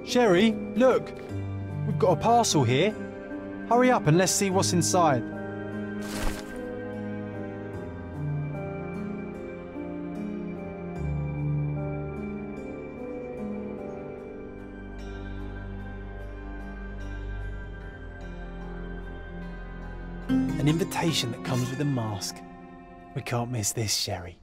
Sherry, look! We've got a parcel here. Hurry up and let's see what's inside. An invitation that comes with a mask. We can't miss this, Sherry.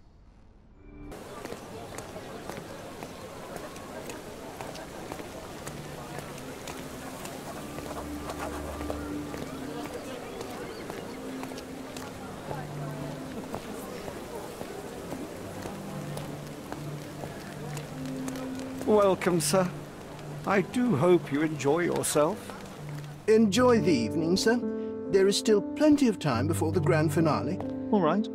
Welcome, sir. I do hope you enjoy yourself. Enjoy the evening, sir. There is still plenty of time before the grand finale. All right.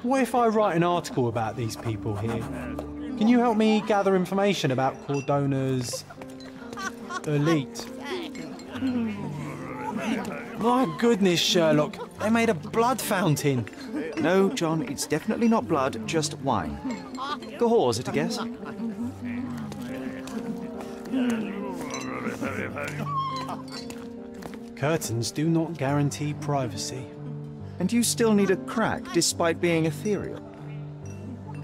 What if I write an article about these people here? Can you help me gather information about Cordona's elite? My goodness, Sherlock, they made a blood fountain. No, John, it's definitely not blood, just wine. Cahors, is it a guess? Curtains do not guarantee privacy. And you still need a crack, despite being ethereal.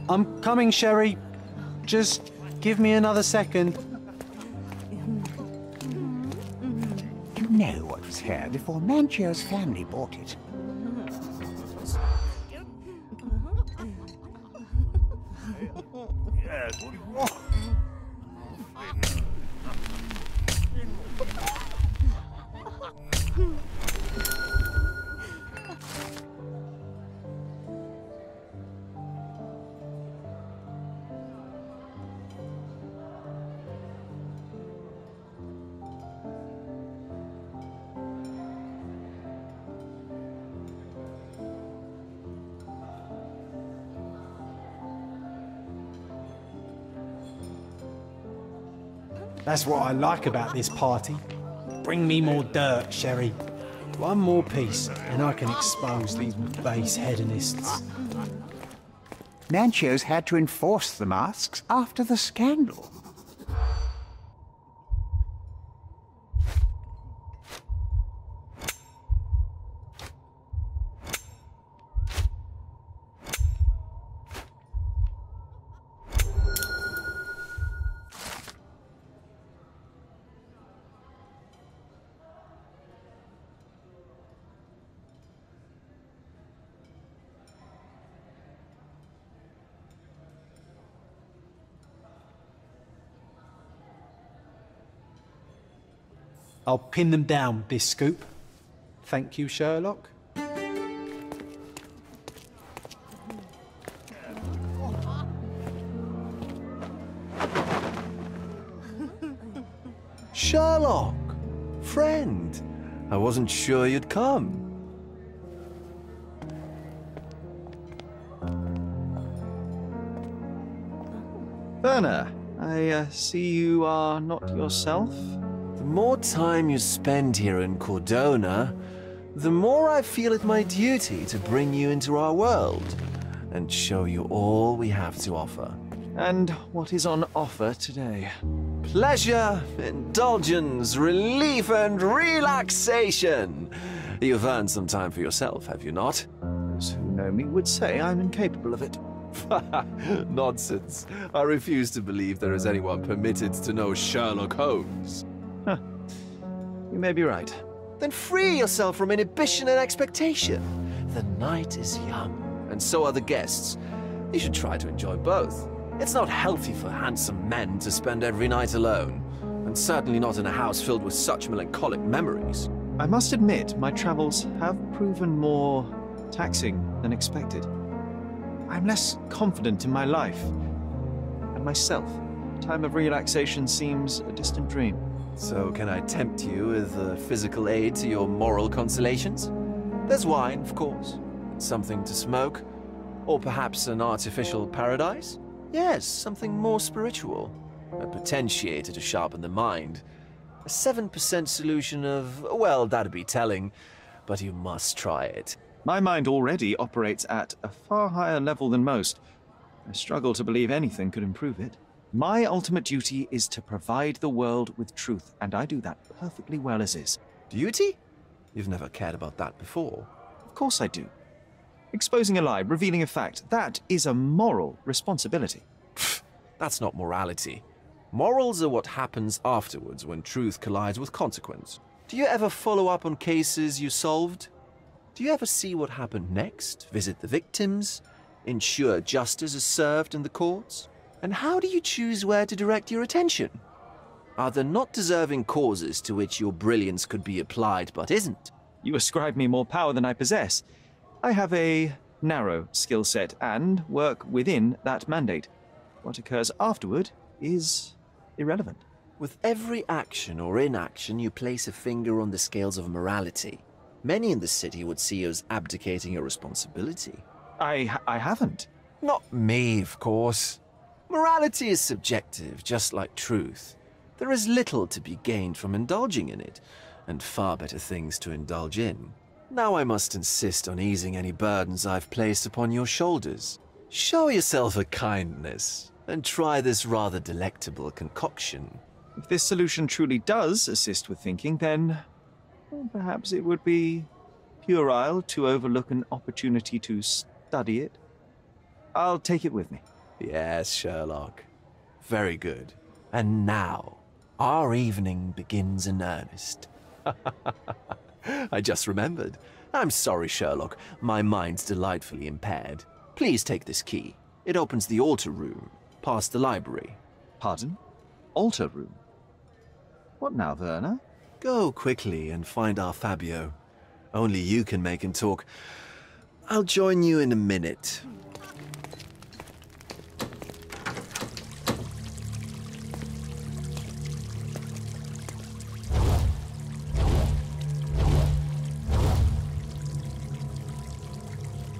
I'm coming, Sherry. Just give me another second. You know what was here before Manchio's family bought it. That's what I like about this party. Bring me more dirt, Sherry. One more piece, and I can expose these base hedonists. Manchio's had to enforce the masks after the scandal. I'll pin them down with this scoop. Thank you, Sherlock. Sherlock! Friend! I wasn't sure you'd come. Werner, I see you are not yourself. The more time you spend here in Cordona, the more I feel it my duty to bring you into our world and show you all we have to offer. And what is on offer today? Pleasure, indulgence, relief, and relaxation. You've earned some time for yourself, have you not? Those who know me would say I'm incapable of it. Nonsense. I refuse to believe there is anyone permitted to know Sherlock Holmes. Huh. You may be right. Then free yourself from inhibition and expectation. The night is young, and so are the guests. You should try to enjoy both. It's not healthy for handsome men to spend every night alone, and certainly not in a house filled with such melancholic memories. I must admit, my travels have proven more taxing than expected. I'm less confident in my life and myself. Time of relaxation seems a distant dream. So can I tempt you with a physical aid to your moral consolations? There's wine, of course, something to smoke, or perhaps an artificial paradise? Yes, something more spiritual, a potentiator to sharpen the mind. A 7% solution of, well, that'd be telling, but you must try it. My mind already operates at a far higher level than most. I struggle to believe anything could improve it. My ultimate duty is to provide the world with truth, and I do that perfectly well as is. Duty? You've never cared about that before. Of course I do. Exposing a lie, revealing a fact, that is a moral responsibility. That's not morality. Morals are what happens afterwards when truth collides with consequence. Do you ever follow up on cases you solved? Do you ever see what happened next, visit the victims, ensure justice is served in the courts? And how do you choose where to direct your attention? Are there not deserving causes to which your brilliance could be applied but isn't? You ascribe me more power than I possess. I have a narrow skill set and work within that mandate. What occurs afterward is irrelevant. With every action or inaction, you place a finger on the scales of morality. Many in the city would see you as abdicating your responsibility. I haven't. Not me, of course. Morality is subjective, just like truth. There is little to be gained from indulging in it, and far better things to indulge in. Now I must insist on easing any burdens I've placed upon your shoulders. Show yourself a kindness, and try this rather delectable concoction. If this solution truly does assist with thinking, then well, perhaps it would be puerile to overlook an opportunity to study it. I'll take it with me. Yes, Sherlock. Very good. And now, our evening begins in earnest. I just remembered. I'm sorry, Sherlock. My mind's delightfully impaired. Please take this key. It opens the altar room, past the library. Pardon? Altar room? What now, Werner? Go quickly and find our Fabio. Only you can make him talk. I'll join you in a minute.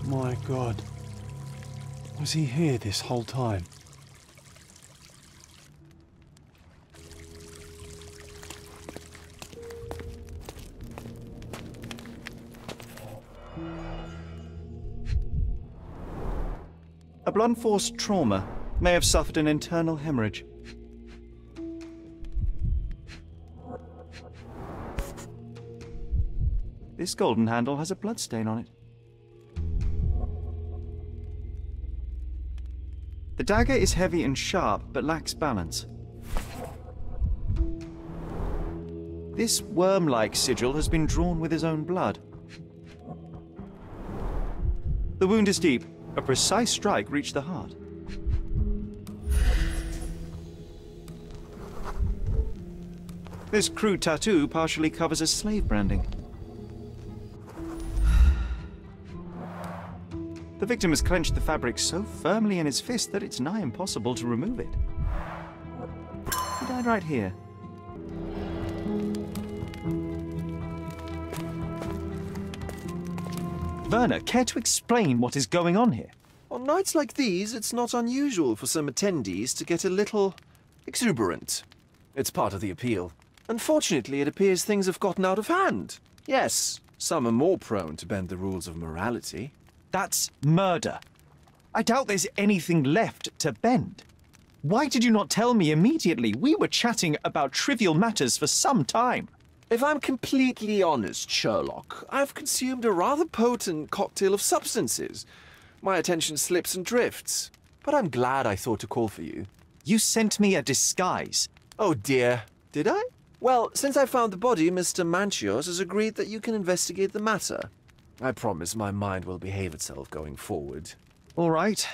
My God. Was he here this whole time? A blunt force trauma may have suffered an internal hemorrhage. This golden handle has a bloodstain on it. The dagger is heavy and sharp, but lacks balance. This worm-like sigil has been drawn with his own blood. The wound is deep. A precise strike reached the heart. This crude tattoo partially covers a slave branding. The victim has clenched the fabric so firmly in his fist that it's nigh impossible to remove it. He died right here. Werner, care to explain what is going on here? On nights like these, it's not unusual for some attendees to get a little exuberant. It's part of the appeal. Unfortunately, it appears things have gotten out of hand. Yes, some are more prone to bend the rules of morality. That's murder. I doubt there's anything left to bend. Why did you not tell me immediately? We were chatting about trivial matters for some time. If I'm completely honest, Sherlock, I've consumed a rather potent cocktail of substances. My attention slips and drifts. But I'm glad I thought to call for you. You sent me a disguise. Oh dear, did I? Well, since I found the body, Mr. Manchios has agreed that you can investigate the matter. I promise my mind will behave itself going forward. All right.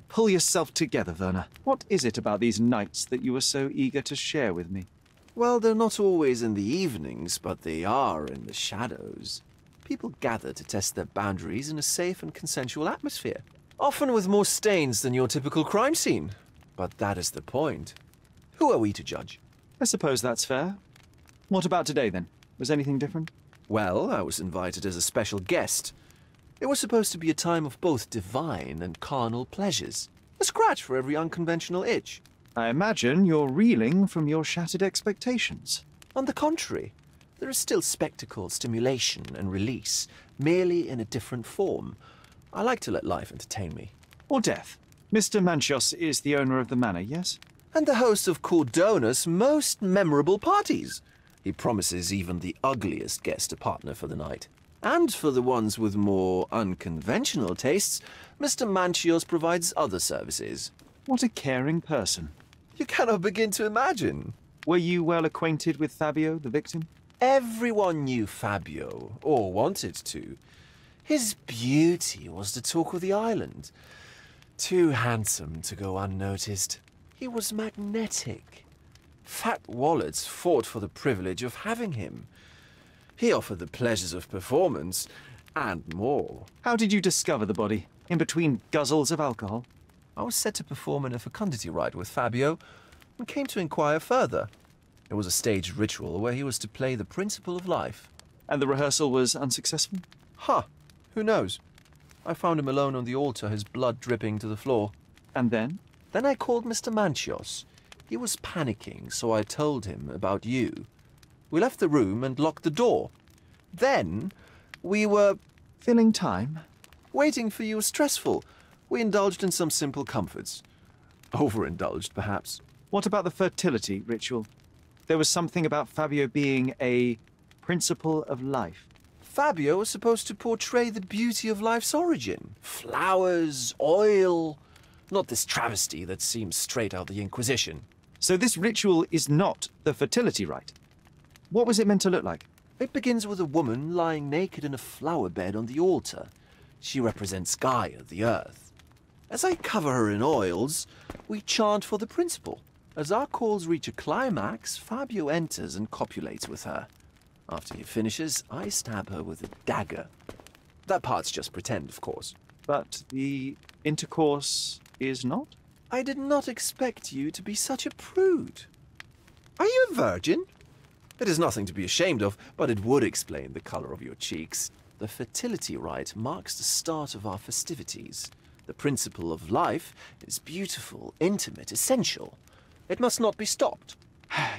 Pull yourself together, Werner. What is it about these nights that you are so eager to share with me? Well, they're not always in the evenings, but they are in the shadows. People gather to test their boundaries in a safe and consensual atmosphere. Often with more stains than your typical crime scene. But that is the point. Who are we to judge? I suppose that's fair. What about today, then? Was anything different? Well, I was invited as a special guest. It was supposed to be a time of both divine and carnal pleasures. A scratch for every unconventional itch. I imagine you're reeling from your shattered expectations. On the contrary, there is still spectacle, stimulation, and release, merely in a different form. I like to let life entertain me. Or death. Mr. Manchios is the owner of the manor, yes? And the host of Cordona's most memorable parties. He promises even the ugliest guest a partner for the night. And for the ones with more unconventional tastes, Mr. Manchios provides other services. What a caring person. You cannot begin to imagine. Were you well acquainted with Fabio, the victim? Everyone knew Fabio, or wanted to. His beauty was the talk of the island. Too handsome to go unnoticed. He was magnetic. Fat wallets fought for the privilege of having him. He offered the pleasures of performance, and more. How did you discover the body? In between guzzles of alcohol? I was set to perform in a fecundity rite with Fabio, and came to inquire further. It was a staged ritual where he was to play the principle of life. And the rehearsal was unsuccessful? Who knows? I found him alone on the altar, his blood dripping to the floor. And then? Then I called Mr. Manchios. He was panicking, so I told him about you. We left the room and locked the door. Then we were... Filling time? Waiting for you was stressful. We indulged in some simple comforts. Overindulged, perhaps. What about the fertility ritual? There was something about Fabio being a principle of life. Fabio was supposed to portray the beauty of life's origin. Flowers, oil... Not this travesty that seems straight out of the Inquisition. So this ritual is not the fertility rite. What was it meant to look like? It begins with a woman lying naked in a flower bed on the altar. She represents Gaia, the earth. As I cover her in oils, we chant for the principle. As our calls reach a climax, Fabio enters and copulates with her. After he finishes, I stab her with a dagger. That part's just pretend, of course. But the intercourse is not? I did not expect you to be such a prude. Are you a virgin? It is nothing to be ashamed of, but it would explain the color of your cheeks. The fertility rite marks the start of our festivities. The principle of life is beautiful, intimate, essential. It must not be stopped.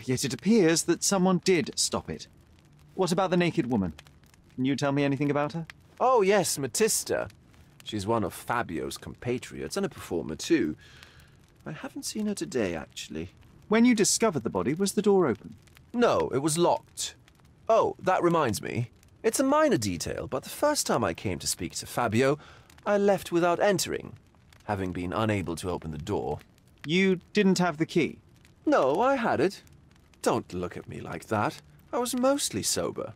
Yet it appears that someone did stop it. What about the naked woman? Can you tell me anything about her? Oh yes, Matista. She's one of Fabio's compatriots and a performer too. I haven't seen her today, actually. When you discovered the body, was the door open? No, it was locked. Oh, that reminds me. It's a minor detail, but the first time I came to speak to Fabio, I left without entering, having been unable to open the door. You didn't have the key? No, I had it. Don't look at me like that. I was mostly sober.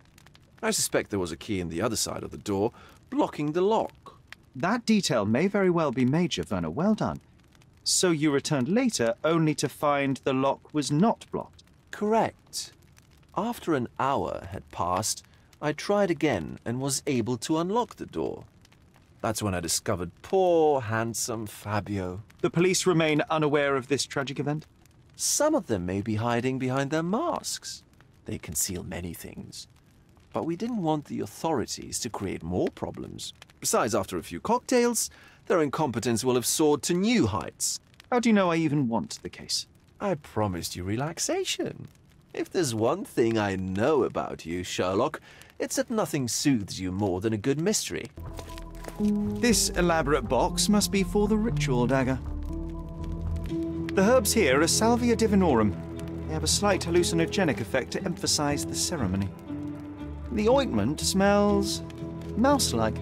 I suspect there was a key in the other side of the door, blocking the lock. That detail may very well be major, Werner. Well done. So you returned later only to find the lock was not blocked? Correct. After an hour had passed, I tried again and was able to unlock the door. That's when I discovered poor, handsome Fabio. The police remain unaware of this tragic event? Some of them may be hiding behind their masks. They conceal many things. But we didn't want the authorities to create more problems. Besides, after a few cocktails, their incompetence will have soared to new heights. How do you know I even want the case? I promised you relaxation. If there's one thing I know about you, Sherlock, it's that nothing soothes you more than a good mystery. This elaborate box must be for the ritual dagger. The herbs here are Salvia divinorum. They have a slight hallucinogenic effect to emphasize the ceremony. The ointment smells mouse-like.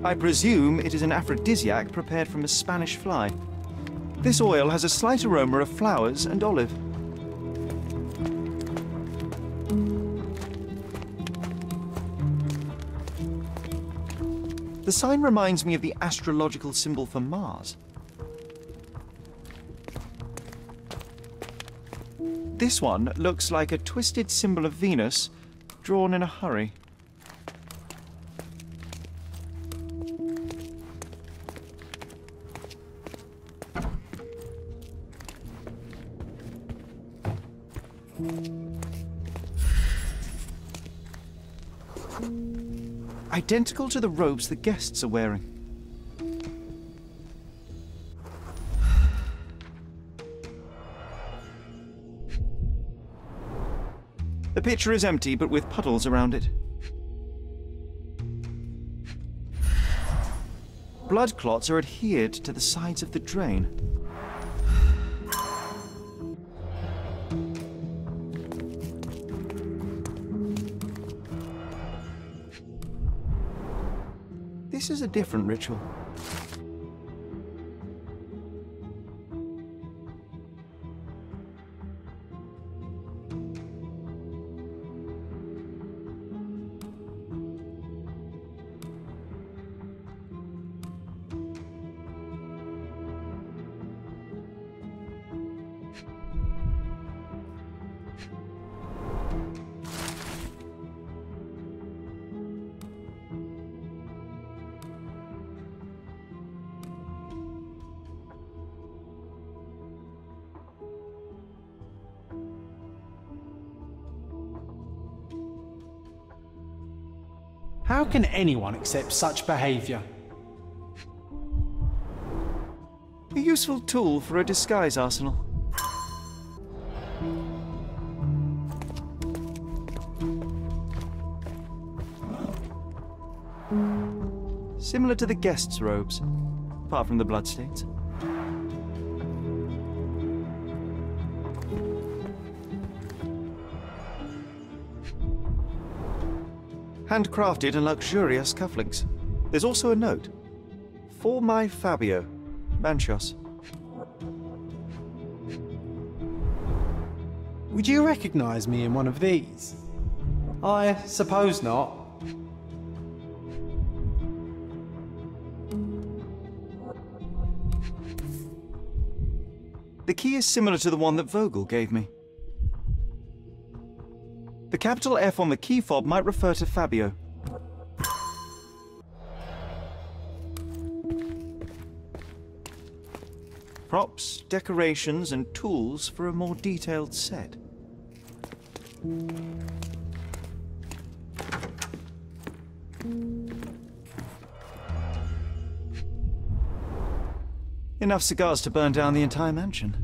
I presume it is an aphrodisiac prepared from a Spanish fly. This oil has a slight aroma of flowers and olive. The sign reminds me of the astrological symbol for Mars. This one looks like a twisted symbol of Venus, drawn in a hurry. Identical to the robes the guests are wearing. The pitcher is empty, but with puddles around it. Blood clots are adhered to the sides of the drain. This is a different ritual. How can anyone accept such behaviour? A useful tool for a disguise arsenal. Similar to the guests' robes, apart from the bloodstains. Handcrafted and luxurious cufflinks. There's also a note. For my Fabio, Manchos. Would you recognise me in one of these? I suppose not. The key is similar to the one that Vogel gave me. The capital F on the key fob might refer to Fabio. Props, decorations, and tools for a more detailed set. Enough cigars to burn down the entire mansion.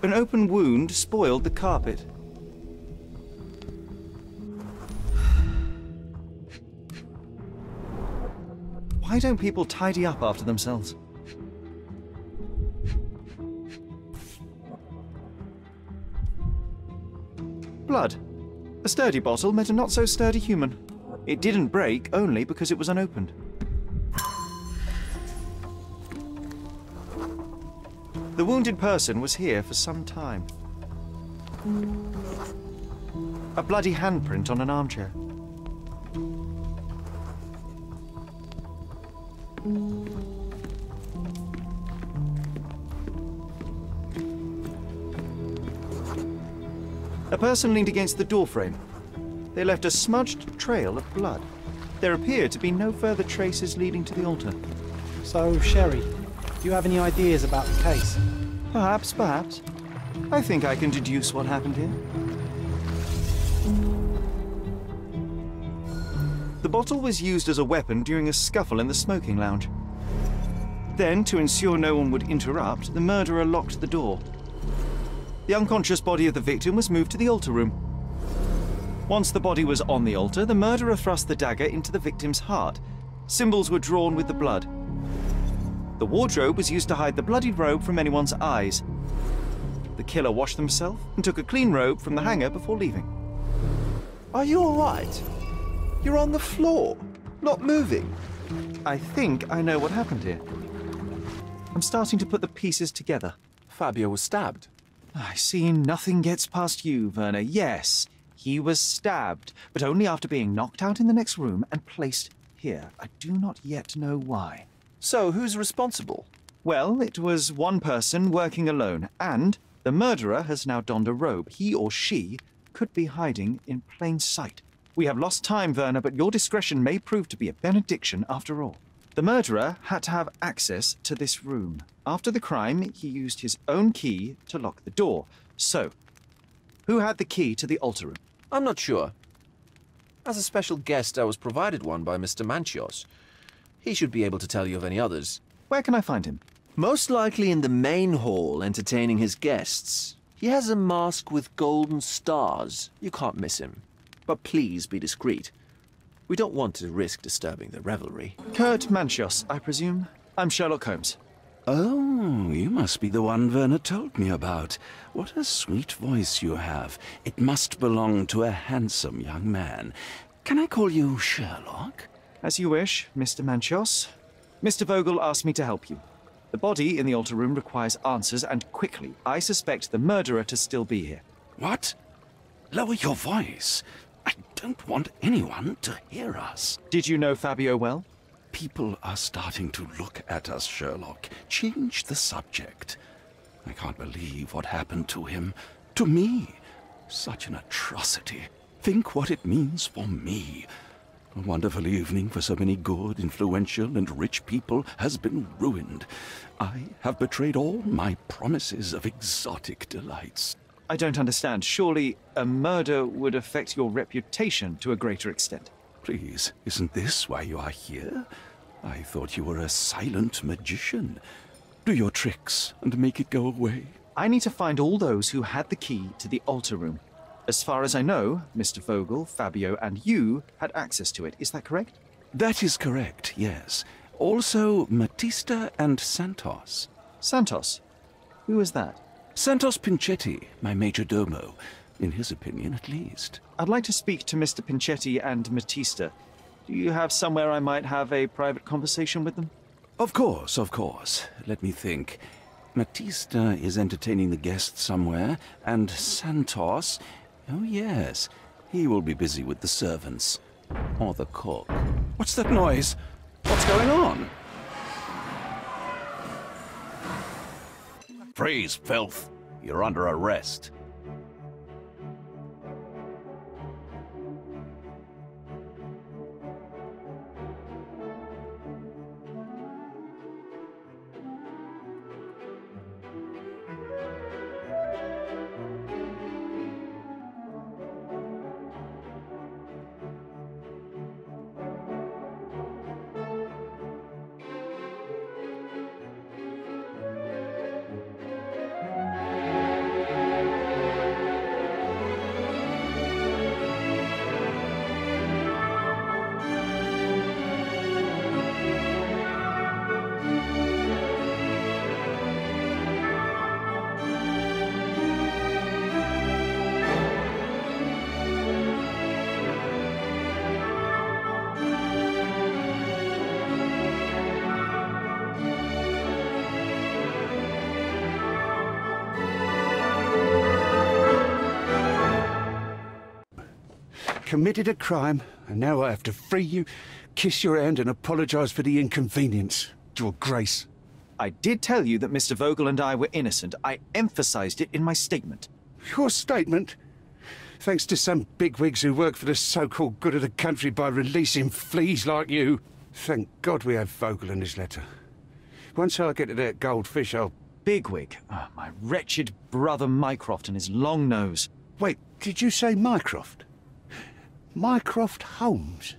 An open wound spoiled the carpet. Why don't people tidy up after themselves? Blood. A sturdy bottle met a not-so-sturdy human. It didn't break only because it was unopened. The wounded person was here for some time. A bloody handprint on an armchair. A person leaned against the doorframe. They left a smudged trail of blood. There appeared to be no further traces leading to the altar. So, Sherry, do you have any ideas about the case? Perhaps, perhaps. I think I can deduce what happened here. The bottle was used as a weapon during a scuffle in the smoking lounge. Then, to ensure no one would interrupt, the murderer locked the door. The unconscious body of the victim was moved to the altar room. Once the body was on the altar, the murderer thrust the dagger into the victim's heart. Symbols were drawn with the blood. The wardrobe was used to hide the bloodied robe from anyone's eyes. The killer washed himself and took a clean robe from the hanger before leaving. Are you all right? You're on the floor, not moving. I think I know what happened here. I'm starting to put the pieces together. Fabio was stabbed. I see nothing gets past you, Werner. Yes, he was stabbed, but only after being knocked out in the next room and placed here. I do not yet know why. So, who's responsible? Well, it was one person working alone, and the murderer has now donned a robe. He or she could be hiding in plain sight. We have lost time, Werner, but your discretion may prove to be a benediction after all. The murderer had to have access to this room. After the crime, he used his own key to lock the door. So, who had the key to the altar room? I'm not sure. As a special guest, I was provided one by Mr. Manchios. He should be able to tell you of any others. Where can I find him? Most likely in the main hall, entertaining his guests. He has a mask with golden stars. You can't miss him. But please be discreet. We don't want to risk disturbing the revelry. Kurt Manchios, I presume. I'm Sherlock Holmes. Oh, you must be the one Werner told me about. What a sweet voice you have. It must belong to a handsome young man. Can I call you Sherlock? As you wish, Mr. Manchios. Mr. Vogel asked me to help you. The body in the altar room requires answers, and quickly. I suspect the murderer to still be here. What? Lower your voice. I don't want anyone to hear us. Did you know Fabio well? People are starting to look at us, Sherlock. Change the subject. I can't believe what happened to him. To me. Such an atrocity. Think what it means for me. A wonderful evening for so many good, influential, and rich people has been ruined. I have betrayed all my promises of exotic delights. I don't understand. Surely a murder would affect your reputation to a greater extent. Please, isn't this why you are here? I thought you were a silent magician. Do your tricks and make it go away. I need to find all those who had the key to the altar room. As far as I know, Mr. Vogel, Fabio, and you had access to it. Is that correct? That is correct, yes. Also, Matista and Santos. Santos? Who is that? Santos Pinchetti, my major domo. In his opinion, at least. I'd like to speak to Mr. Pinchetti and Matista. Do you have somewhere I might have a private conversation with them? Of course, of course. Let me think. Matista is entertaining the guests somewhere, and Santos... Oh, yes. He will be busy with the servants. Or the cook. What's that noise? What's going on? Freeze, filth. You're under arrest. Committed a crime, and now I have to free you, kiss your hand and apologise for the inconvenience. Your Grace. I did tell you that Mr. Vogel and I were innocent. I emphasized it in my statement. Your statement? Thanks to some bigwigs who work for the so-called good of the country by releasing fleas like you. Thank God we have Vogel in his letter. Once I get to that goldfish, I'll... Bigwig? Oh, my wretched brother Mycroft and his long nose. Wait, did you say Mycroft? Mycroft Holmes?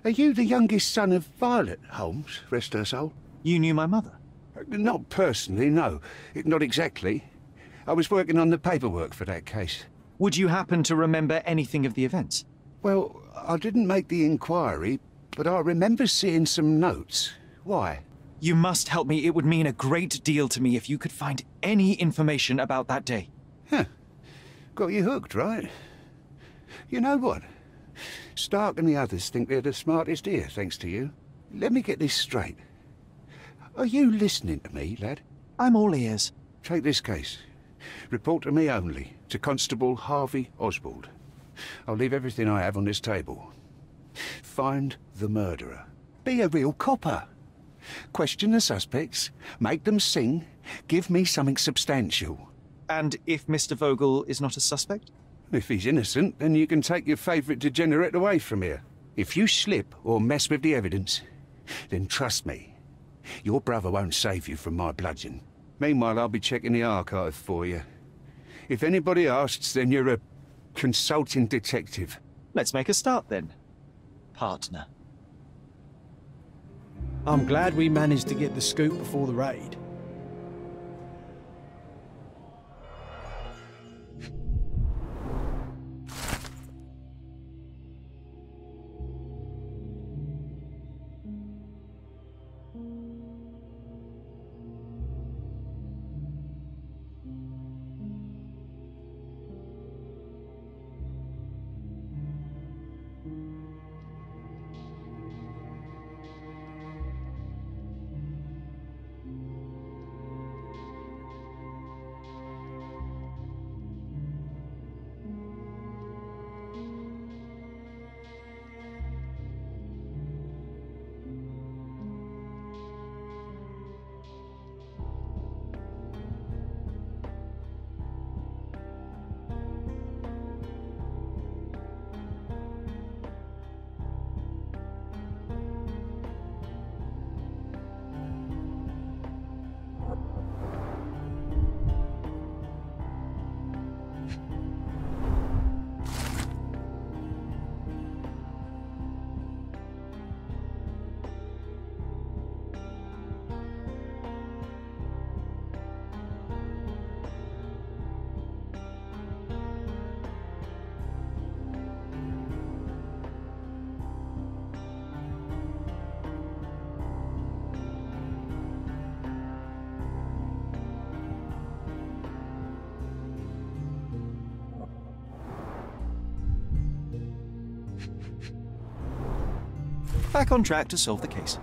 Are you the youngest son of Violet Holmes, rest her soul? You knew my mother? Not personally, no. Not exactly. I was working on the paperwork for that case. Would you happen to remember anything of the events? Well, I didn't make the inquiry, but I remember seeing some notes. Why? You must help me. It would mean a great deal to me if you could find any information about that day. Huh. Got you hooked, right? You know what? Stark and the others think they're the smartest here, thanks to you. Let me get this straight. Are you listening to me, lad? I'm all ears. Take this case. Report to me only, to Constable Harvey Oswald. I'll leave everything I have on this table. Find the murderer. Be a real copper. Question the suspects, make them sing, give me something substantial. And if Mr. Vogel is not a suspect? If he's innocent, then you can take your favourite degenerate away from here. If you slip or mess with the evidence, then trust me, your brother won't save you from my bludgeon. Meanwhile, I'll be checking the archive for you. If anybody asks, then you're a consulting detective. Let's make a start then, partner. I'm glad we managed to get the scoop before the raid. Back on track to solve the case.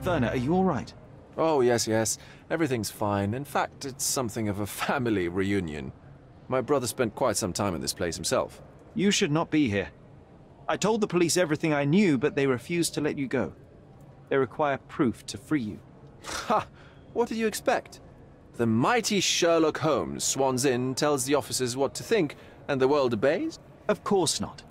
Werner, are you all right? Oh, yes. Everything's fine. In fact, it's something of a family reunion. My brother spent quite some time in this place himself. You should not be here. I told the police everything I knew, but they refused to let you go. They require proof to free you. Ha! What did you expect? The mighty Sherlock Holmes swans in, tells the officers what to think, and the world obeys? Of course not.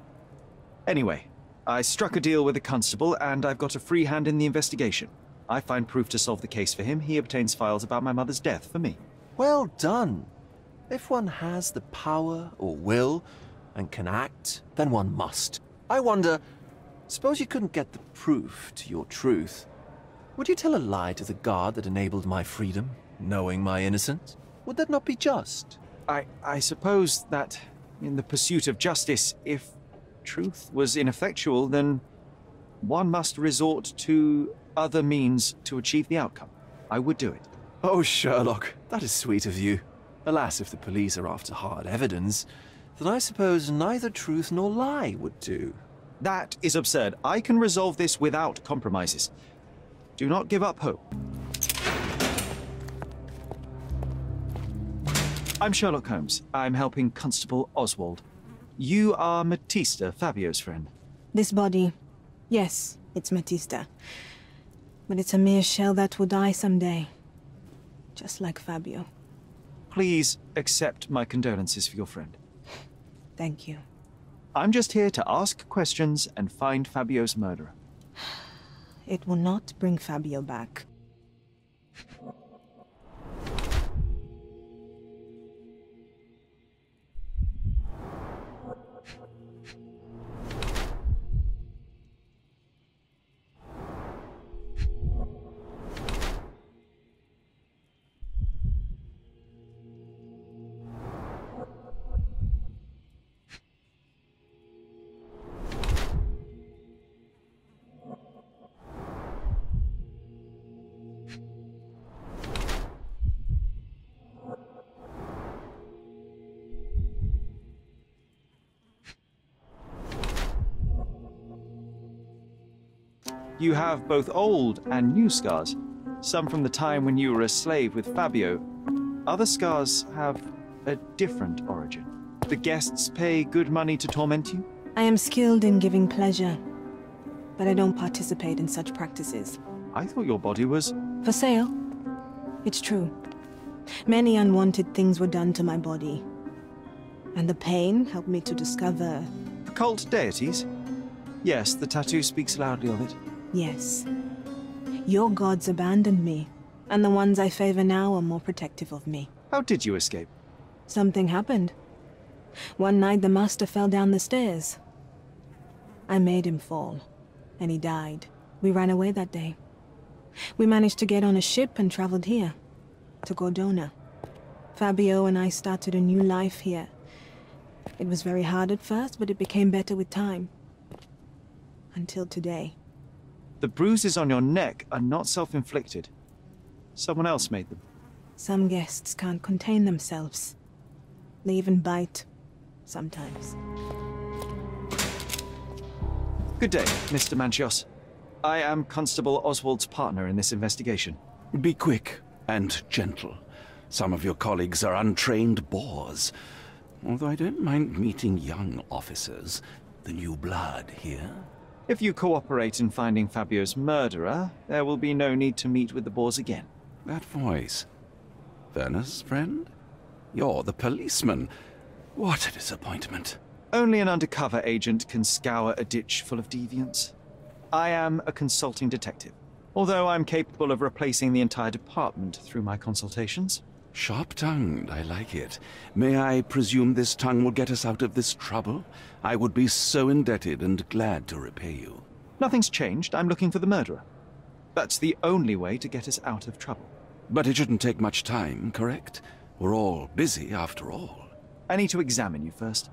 Anyway, I struck a deal with the constable, and I've got a free hand in the investigation. I find proof to solve the case for him. He obtains files about my mother's death for me. Well done. If one has the power or will and can act, then one must. I wonder, suppose you couldn't get the proof to your truth. Would you tell a lie to the guard that enabled my freedom, knowing my innocence? Would that not be just? I suppose that in the pursuit of justice, if truth was ineffectual, then one must resort to other means to achieve the outcome. I would do it. Oh, Sherlock, that is sweet of you. Alas, if the police are after hard evidence, then I suppose neither truth nor lie would do. That is absurd. I can resolve this without compromises. Do not give up hope. I'm Sherlock Holmes. I'm helping Constable Oswald. You are Matista, Fabio's friend. This body, yes, it's Matista. But it's a mere shell that will die someday. Just like Fabio. Please accept my condolences for your friend. Thank you. I'm just here to ask questions and find Fabio's murderer. It will not bring Fabio back. You have both old and new scars. Some from the time when you were a slave with Fabio. Other scars have a different origin. The guests pay good money to torment you? I am skilled in giving pleasure, but I don't participate in such practices. I thought your body was... For sale? It's true. Many unwanted things were done to my body. And the pain helped me to discover... Occult deities? Yes, the tattoo speaks loudly of it. Yes. Your gods abandoned me, and the ones I favor now are more protective of me. How did you escape? Something happened. One night the master fell down the stairs. I made him fall, and he died. We ran away that day. We managed to get on a ship and traveled here, to Gordona. Fabio and I started a new life here. It was very hard at first, but it became better with time. Until today. The bruises on your neck are not self-inflicted. Someone else made them. Some guests can't contain themselves. They even bite, sometimes. Good day, Mr. Manchios. I am Constable Oswald's partner in this investigation. Be quick and gentle. Some of your colleagues are untrained boors. Although I don't mind meeting young officers. The new blood here. If you cooperate in finding Fabio's murderer, there will be no need to meet with the boars again. That voice. Werner's friend? You're the policeman. What a disappointment. Only an undercover agent can scour a ditch full of deviants. I am a consulting detective, although I'm capable of replacing the entire department through my consultations. Sharp-tongued, I like it. May I presume this tongue will get us out of this trouble? I would be so indebted and glad to repay you. Nothing's changed. I'm looking for the murderer. That's the only way to get us out of trouble. But it shouldn't take much time, correct? We're all busy after all. I need to examine you first.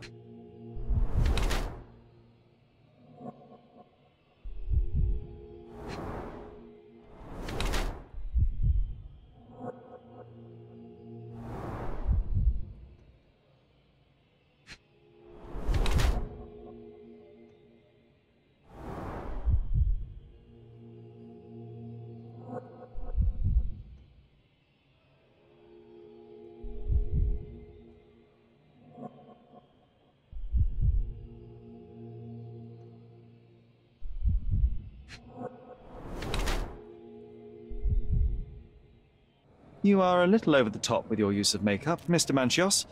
You are a little over the top with your use of makeup, Mr. Manchios.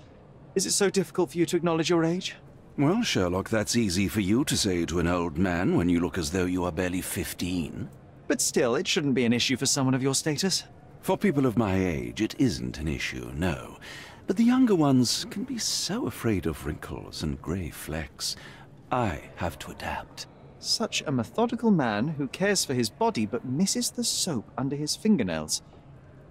Is it so difficult for you to acknowledge your age? Well, Sherlock, that's easy for you to say to an old man when you look as though you are barely 15. But still, it shouldn't be an issue for someone of your status. For people of my age, it isn't an issue, no. But the younger ones can be so afraid of wrinkles and grey flecks. I have to adapt. Such a methodical man who cares for his body but misses the soap under his fingernails.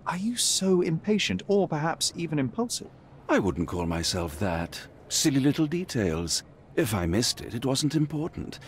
Are you so impatient, or perhaps even impulsive? I wouldn't call myself that. Silly little details. If I missed it, it wasn't important.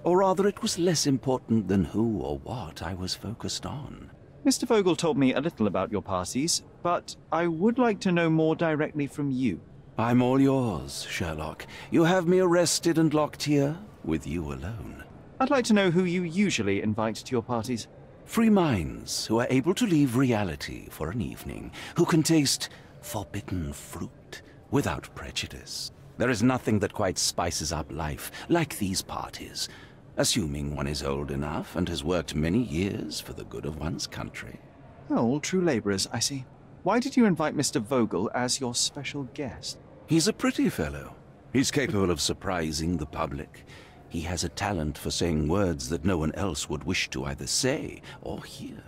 Or rather, it was less important than who or what I was focused on. Mr. Vogel told me a little about your parties, but I would like to know more directly from you. I'm all yours, Sherlock. You have me arrested and locked here, with you alone. I'd like to know who you usually invite to your parties. Free minds who are able to leave reality for an evening, who can taste forbidden fruit without prejudice. There is nothing that quite spices up life like these parties, assuming one is old enough and has worked many years for the good of one's country. Oh, all true laborers, I see. Why did you invite Mr. Vogel as your special guest? He's a pretty fellow. He's capable of surprising the public. He has a talent for saying words that no one else would wish to either say or hear.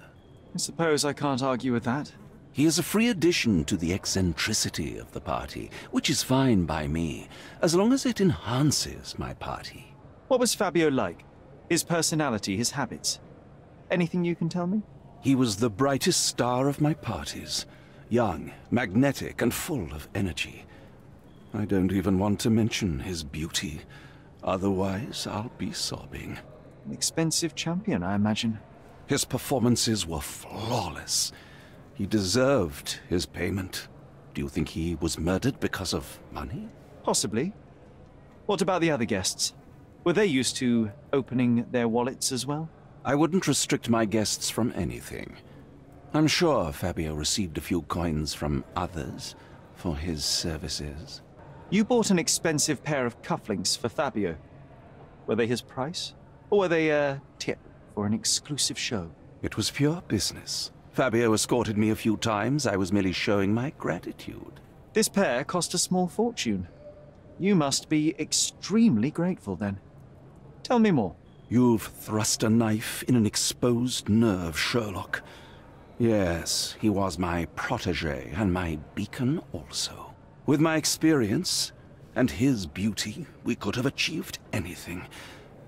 I suppose I can't argue with that. He is a free addition to the eccentricity of the party, which is fine by me, as long as it enhances my party. What was Fabio like? His personality, his habits? Anything you can tell me? He was the brightest star of my parties. Young, magnetic, and full of energy. I don't even want to mention his beauty. Otherwise, I'll be sobbing. An expensive champion, I imagine. His performances were flawless. He deserved his payment. Do you think he was murdered because of money? Possibly. What about the other guests? Were they used to opening their wallets as well? I wouldn't restrict my guests from anything. I'm sure Fabio received a few coins from others for his services. You bought an expensive pair of cufflinks for Fabio. Were they his price? Or were they a tip for an exclusive show? It was pure business. Fabio escorted me a few times. I was merely showing my gratitude. This pair cost a small fortune. You must be extremely grateful then. Tell me more. You've thrust a knife in an exposed nerve, Sherlock. Yes, he was my protégé and my beacon also. With my experience and his beauty, we could have achieved anything.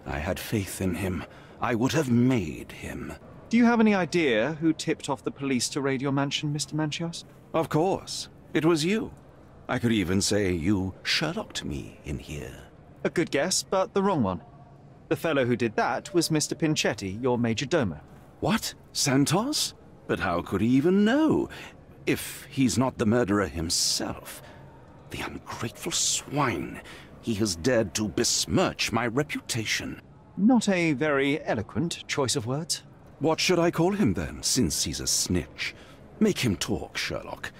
I had faith in him. I would have made him. Do you have any idea who tipped off the police to raid your mansion, Mr. Manchios? Of course. It was you. I could even say you Sherlocked me in here. A good guess, but the wrong one. The fellow who did that was Mr. Pinchetti, your major domo. What? Santos? But how could he even know? If he's not the murderer himself. The ungrateful swine. He has dared to besmirch my reputation. Not a very eloquent choice of words. What should I call him then, since he's a snitch? Make him talk, Sherlock.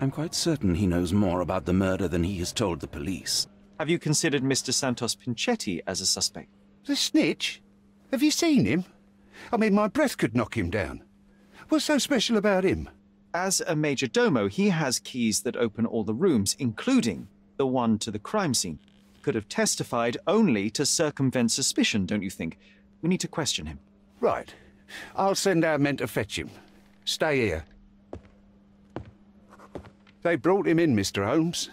I'm quite certain he knows more about the murder than he has told the police. Have you considered Mr. Santos Pinchetti as a suspect? The snitch? Have you seen him? I mean, my breath could knock him down. What's so special about him? As a major domo, he has keys that open all the rooms, including the one to the crime scene. Could have testified only to circumvent suspicion, don't you think? We need to question him. Right. I'll send our men to fetch him. Stay here. They brought him in, Mr. Holmes.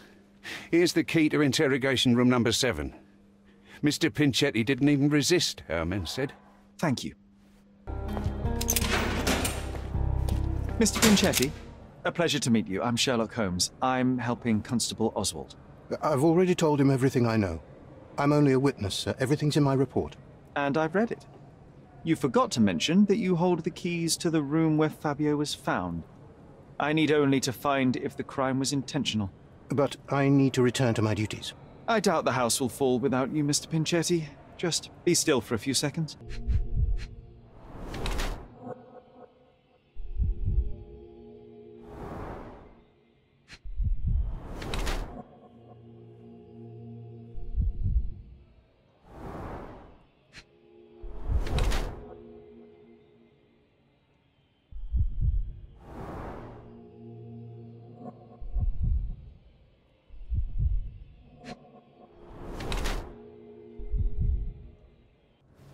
Here's the key to interrogation room number 7. Mr. Pinchetti didn't even resist, our men said. Thank you. Mr. Pinchetti, a pleasure to meet you. I'm Sherlock Holmes. I'm helping Constable Oswald. I've already told him everything I know. I'm only a witness, sir. Everything's in my report. And I've read it. You forgot to mention that you hold the keys to the room where Fabio was found. I need only to find if the crime was intentional. But I need to return to my duties. I doubt the house will fall without you, Mr. Pinchetti. Just be still for a few seconds.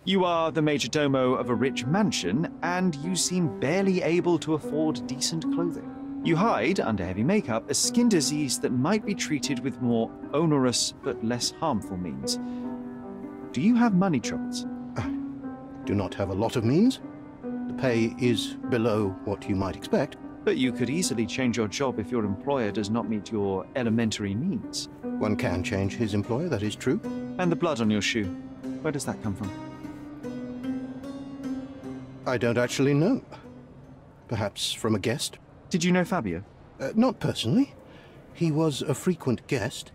You are the major domo of a rich mansion, and you seem barely able to afford decent clothing. You hide, under heavy makeup, a skin disease that might be treated with more onerous but less harmful means. Do you have money troubles? I do not have a lot of means. The pay is below what you might expect. But you could easily change your job if your employer does not meet your elementary needs. One can change his employer, that is true. And the blood on your shoe, where does that come from? I don't actually know. Perhaps from a guest? Did you know Fabio? Not personally. He was a frequent guest,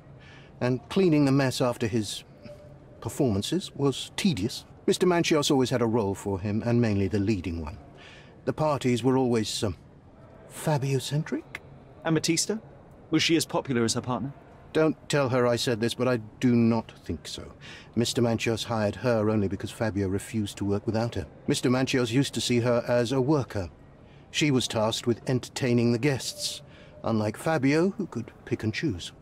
and cleaning the mess after his performances was tedious. Mr. Manchios always had a role for him, and mainly the leading one. The parties were always, Fabio-centric? And Batista? Was she as popular as her partner? Don't tell her I said this, but I do not think so. Mr. Manchios hired her only because Fabio refused to work without her. Mr. Manchios used to see her as a worker. She was tasked with entertaining the guests, unlike Fabio, who could pick and choose.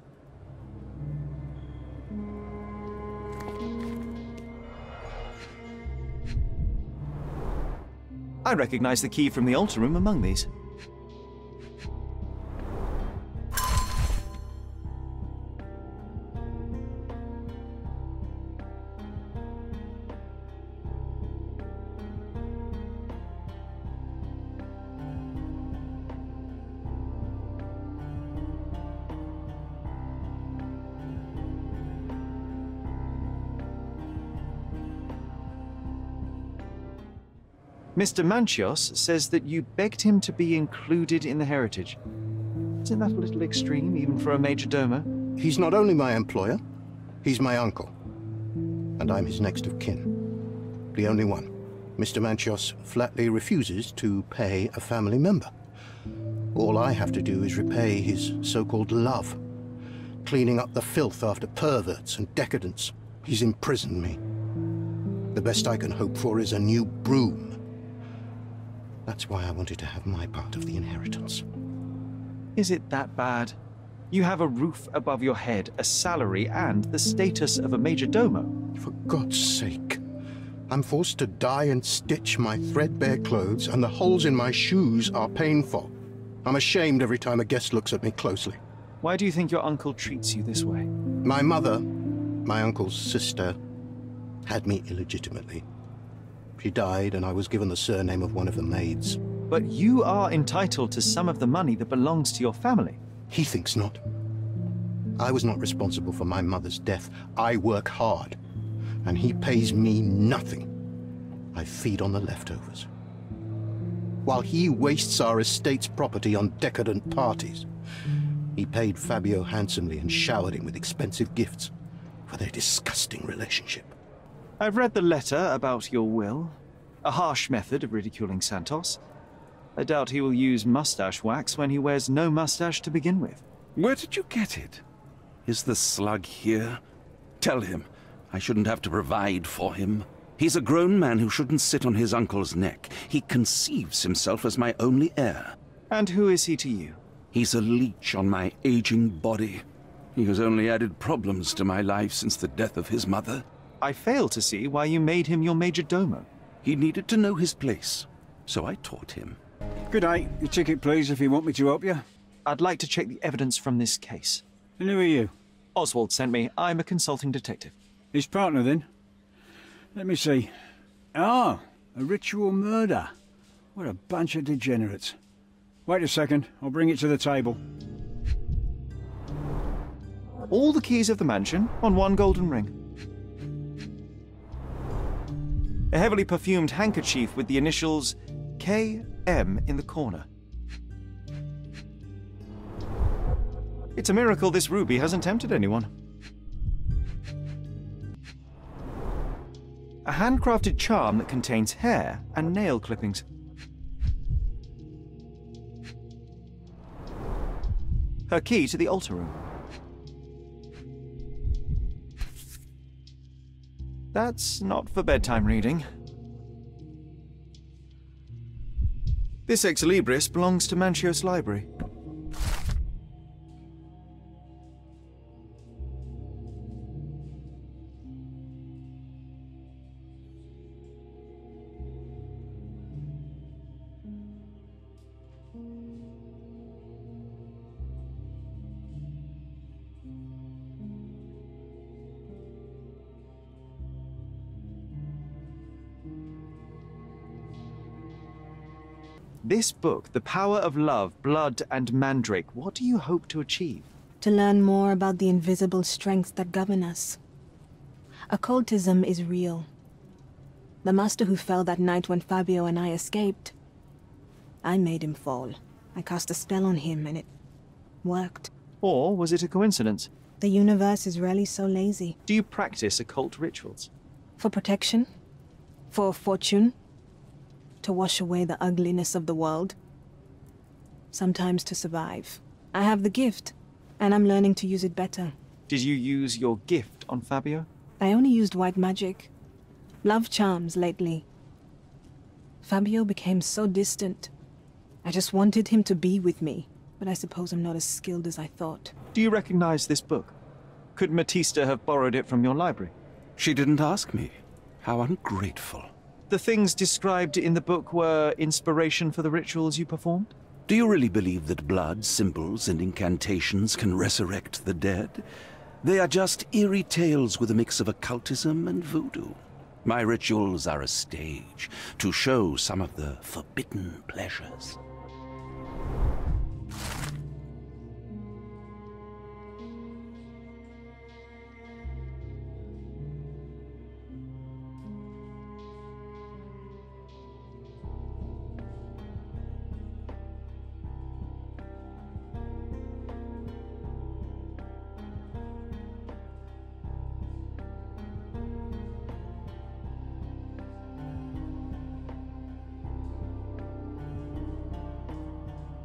I recognize the key from the altar room among these. Mr. Manchios says that you begged him to be included in the heritage. Isn't that a little extreme, even for a major domo? He's not only my employer, he's my uncle. And I'm his next of kin. The only one. Mr. Manchios flatly refuses to pay a family member. All I have to do is repay his so-called love, cleaning up the filth after perverts and decadents. He's imprisoned me. The best I can hope for is a new broom. That's why I wanted to have my part of the inheritance. Is it that bad? You have a roof above your head, a salary, and the status of a major domo. For God's sake. I'm forced to dye and stitch my threadbare clothes, and the holes in my shoes are painful. I'm ashamed every time a guest looks at me closely. Why do you think your uncle treats you this way? My mother, my uncle's sister, had me illegitimately. She died, and I was given the surname of one of the maids. But you are entitled to some of the money that belongs to your family. He thinks not. I was not responsible for my mother's death. I work hard, and he pays me nothing. I feed on the leftovers. While he wastes our estate's property on decadent parties, he paid Fabio handsomely and showered him with expensive gifts for their disgusting relationship. I've read the letter about your will. A harsh method of ridiculing Santos. I doubt he will use mustache wax when he wears no mustache to begin with. Where did you get it? Is the slug here? Tell him I shouldn't have to provide for him. He's a grown man who shouldn't sit on his uncle's neck. He conceives himself as my only heir. And who is he to you? He's a leech on my aging body. He has only added problems to my life since the death of his mother. I fail to see why you made him your major domo. He needed to know his place, so I taught him. Good day. Your ticket, please, if you want me to help you. I'd like to check the evidence from this case. And who are you? Oswald sent me. I'm a consulting detective. His partner, then? Let me see. Ah, a ritual murder. What a bunch of degenerates. Wait a second. I'll bring it to the table. All the keys of the mansion on one golden ring. A heavily perfumed handkerchief with the initials K.M. in the corner. It's a miracle this ruby hasn't tempted anyone. A handcrafted charm that contains hair and nail clippings. Her key to the altar room. That's not for bedtime reading. This ex libris belongs to Manchios' library. This book, The Power of Love, Blood and Mandrake, what do you hope to achieve? To learn more about the invisible strengths that govern us. Occultism is real. The master who fell that night when Fabio and I escaped, I made him fall. I cast a spell on him and it worked. Or was it a coincidence? The universe is rarely so lazy. Do you practice occult rituals? For protection? For fortune? To wash away the ugliness of the world? Sometimes to survive. I have the gift, and I'm learning to use it better. Did you use your gift on Fabio? I only used white magic. Love charms lately. Fabio became so distant. I just wanted him to be with me, but I suppose I'm not as skilled as I thought. Do you recognize this book? Could Matista have borrowed it from your library? She didn't ask me. How ungrateful. The things described in the book were inspiration for the rituals you performed? Do you really believe that blood, symbols, and incantations can resurrect the dead? They are just eerie tales with a mix of occultism and voodoo. My rituals are a stage to show some of the forbidden pleasures.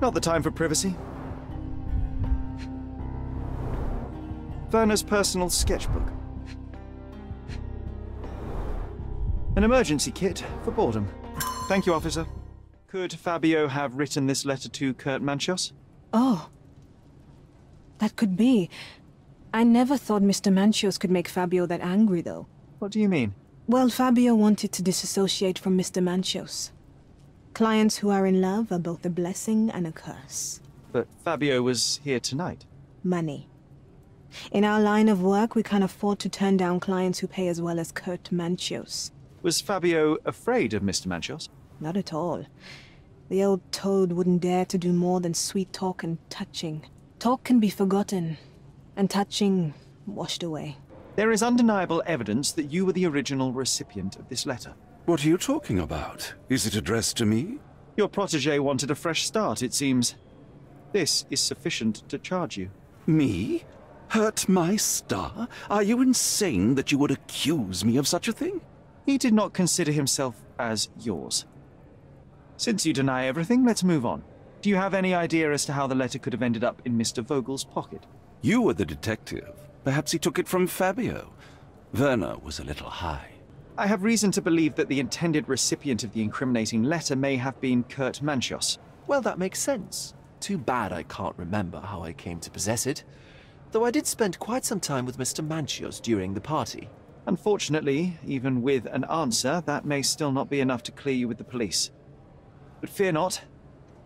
Not the time for privacy. Werner's personal sketchbook. An emergency kit for boredom. Thank you, officer. Could Fabio have written this letter to Kurt Manchios? Oh. That could be. I never thought Mr. Manchios could make Fabio that angry, though. What do you mean? Well, Fabio wanted to disassociate from Mr. Manchios. Clients who are in love are both a blessing and a curse. But Fabio was here tonight. Money. In our line of work, we can't afford to turn down clients who pay as well as Kurt Manchios. Was Fabio afraid of Mr. Manchios? Not at all. The old toad wouldn't dare to do more than sweet talk and touching. Talk can be forgotten, and touching washed away. There is undeniable evidence that you were the original recipient of this letter. What are you talking about? Is it addressed to me? Your protege wanted a fresh start, it seems. This is sufficient to charge you. Me? Hurt my star? Are you insane that you would accuse me of such a thing? He did not consider himself as yours. Since you deny everything, let's move on. Do you have any idea as to how the letter could have ended up in Mr. Vogel's pocket? You were the detective. Perhaps he took it from Fabio. Werner was a little high. I have reason to believe that the intended recipient of the incriminating letter may have been Kurt Manchios. Well, that makes sense. Too bad I can't remember how I came to possess it. Though I did spend quite some time with Mr. Manchios during the party. Unfortunately, even with an answer, that may still not be enough to clear you with the police. But fear not,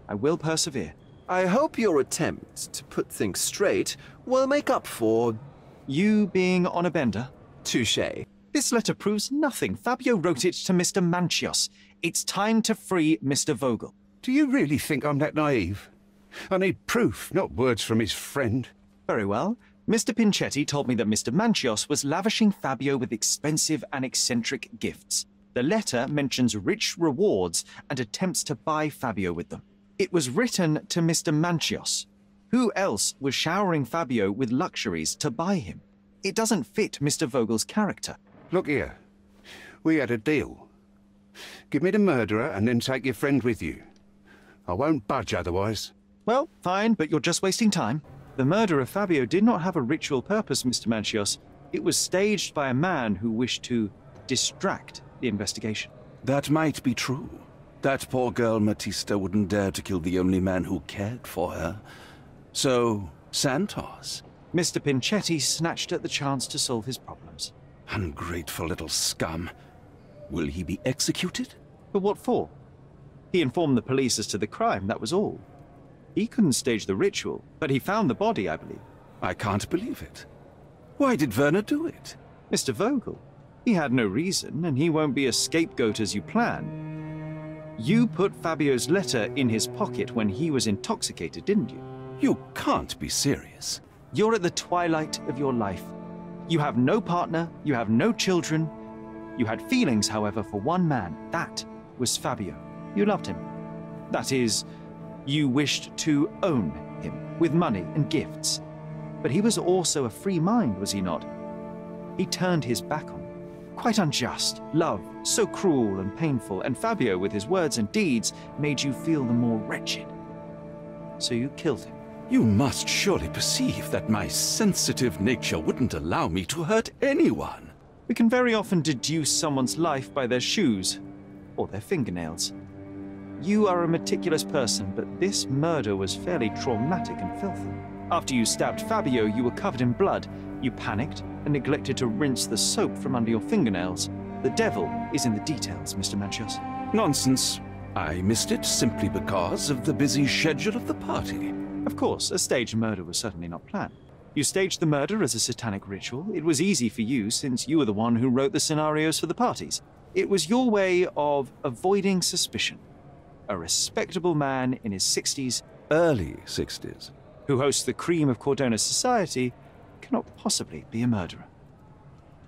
I will persevere. I hope your attempt to put things straight will make up for... You being on a bender? Touché. This letter proves nothing. Fabio wrote it to Mr. Manchios. It's time to free Mr. Vogel. Do you really think I'm that naive? I need proof, not words from his friend. Very well. Mr. Pinchetti told me that Mr. Manchios was lavishing Fabio with expensive and eccentric gifts. The letter mentions rich rewards and attempts to buy Fabio with them. It was written to Mr. Manchios. Who else was showering Fabio with luxuries to buy him? It doesn't fit Mr. Vogel's character. Look here. We had a deal. Give me the murderer and then take your friend with you. I won't budge otherwise. Well, fine, but you're just wasting time. The murder of Fabio did not have a ritual purpose, Mr. Manchios. It was staged by a man who wished to distract the investigation. That might be true. That poor girl Matista wouldn't dare to kill the only man who cared for her. So, Santos. Mr. Pinchetti snatched at the chance to solve his problems. Ungrateful little scum. Will he be executed? But what for? He informed the police as to the crime, that was all. He couldn't stage the ritual, but he found the body, I believe. I can't believe it. Why did Werner do it? Mr. Vogel. He had no reason, and he won't be a scapegoat as you plan. You put Fabio's letter in his pocket when he was intoxicated, didn't you? You can't be serious. You're at the twilight of your life. You have no partner, you have no children. You had feelings, however, for one man. That was Fabio. You loved him. That is, you wished to own him with money and gifts. But he was also a free mind, was he not? He turned his back on you. Quite unjust. Love, so cruel and painful, and Fabio, with his words and deeds, made you feel the more wretched. So you killed him. You must surely perceive that my sensitive nature wouldn't allow me to hurt anyone. We can very often deduce someone's life by their shoes or their fingernails. You are a meticulous person, but this murder was fairly traumatic and filthy. After you stabbed Fabio, you were covered in blood. You panicked and neglected to rinse the soap from under your fingernails. The devil is in the details, Mr. Manchios. Nonsense. I missed it simply because of the busy schedule of the party. Of course, a staged murder was certainly not planned. You staged the murder as a satanic ritual. It was easy for you, since you were the one who wrote the scenarios for the parties. It was your way of avoiding suspicion. A respectable man in his 60s, Early 60s. who hosts the cream of Cordona's society, cannot possibly be a murderer.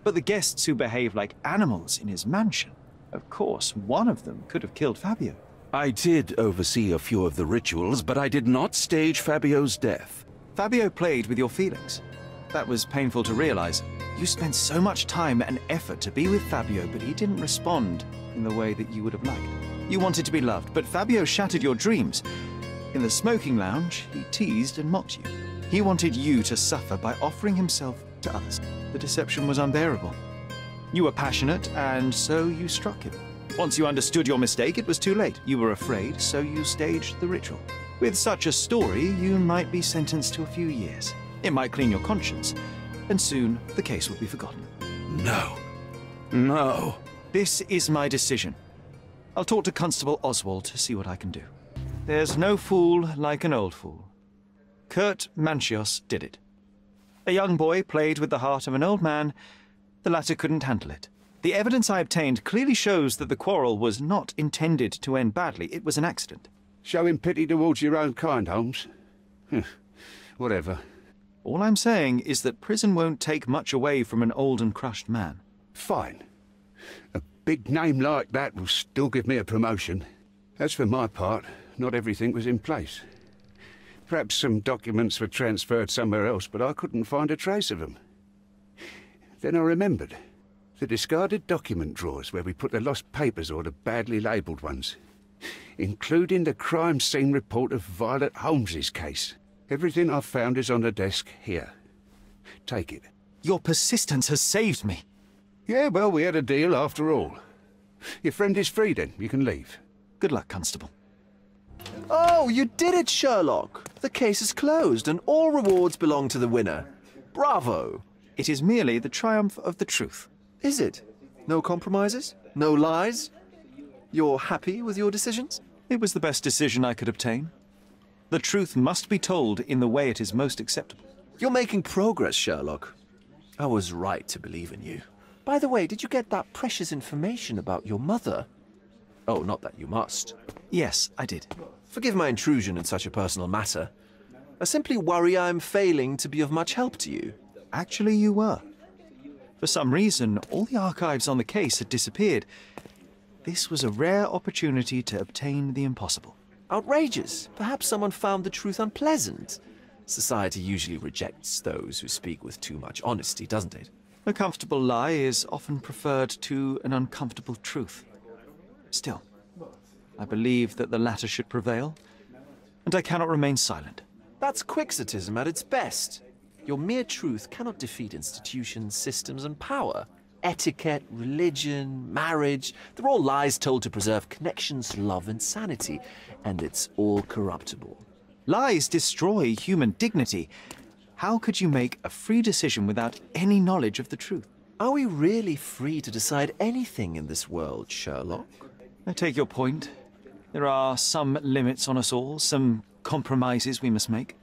But the guests who behave like animals in his mansion, of course, one of them could have killed Fabio. I did oversee a few of the rituals, but I did not stage Fabio's death. Fabio played with your feelings. That was painful to realize. You spent so much time and effort to be with Fabio, but he didn't respond in the way that you would have liked. You wanted to be loved, but Fabio shattered your dreams. In the smoking lounge, he teased and mocked you. He wanted you to suffer by offering himself to others. The deception was unbearable. You were passionate, and so you struck him. Once you understood your mistake, it was too late. You were afraid, so you staged the ritual. With such a story, you might be sentenced to a few years. It might clean your conscience, and soon the case will be forgotten. No. No. This is my decision. I'll talk to Constable Oswald to see what I can do. There's no fool like an old fool. Kurt Manchios did it. A young boy played with the heart of an old man. The latter couldn't handle it. The evidence I obtained clearly shows that the quarrel was not intended to end badly. It was an accident. Showing pity towards your own kind, Holmes. Whatever. All I'm saying is that prison won't take much away from an old and crushed man. Fine. A big name like that will still give me a promotion. As for my part, not everything was in place. Perhaps some documents were transferred somewhere else, but I couldn't find a trace of them. Then I remembered. The discarded document drawers where we put the lost papers or the badly labelled ones. Including the crime scene report of Violet Holmes's case. Everything I've found is on the desk here. Take it. Your persistence has saved me. Yeah, well, we had a deal after all. Your friend is free then. You can leave. Good luck, Constable. Oh, you did it, Sherlock! The case is closed and all rewards belong to the winner. Bravo! It is merely the triumph of the truth. Is it? No compromises? No lies? You're happy with your decisions? It was the best decision I could obtain. The truth must be told in the way it is most acceptable. You're making progress, Sherlock. I was right to believe in you. By the way, did you get that precious information about your mother? Oh, not that you must. Yes, I did. Forgive my intrusion in such a personal matter. I simply worry I'm failing to be of much help to you. Actually, you were. For some reason, all the archives on the case had disappeared. This was a rare opportunity to obtain the impossible. Outrageous. Perhaps someone found the truth unpleasant. Society usually rejects those who speak with too much honesty, doesn't it? A comfortable lie is often preferred to an uncomfortable truth. Still, I believe that the latter should prevail, and I cannot remain silent. That's quixotism at its best. Your mere truth cannot defeat institutions, systems, and power. Etiquette, religion, marriage, they're all lies told to preserve connections, love, and sanity, and it's all corruptible. Lies destroy human dignity. How could you make a free decision without any knowledge of the truth? Are we really free to decide anything in this world, Sherlock? I take your point. There are some limits on us all, some compromises we must make.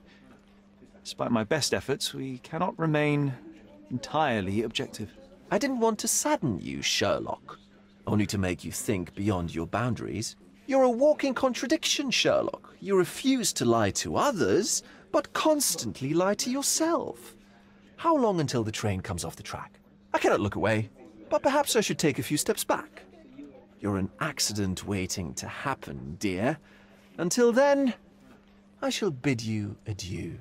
Despite my best efforts, we cannot remain entirely objective. I didn't want to sadden you, Sherlock, only to make you think beyond your boundaries. You're a walking contradiction, Sherlock. You refuse to lie to others, but constantly lie to yourself. How long until the train comes off the track? I cannot look away, but perhaps I should take a few steps back. You're an accident waiting to happen, dear. Until then, I shall bid you adieu.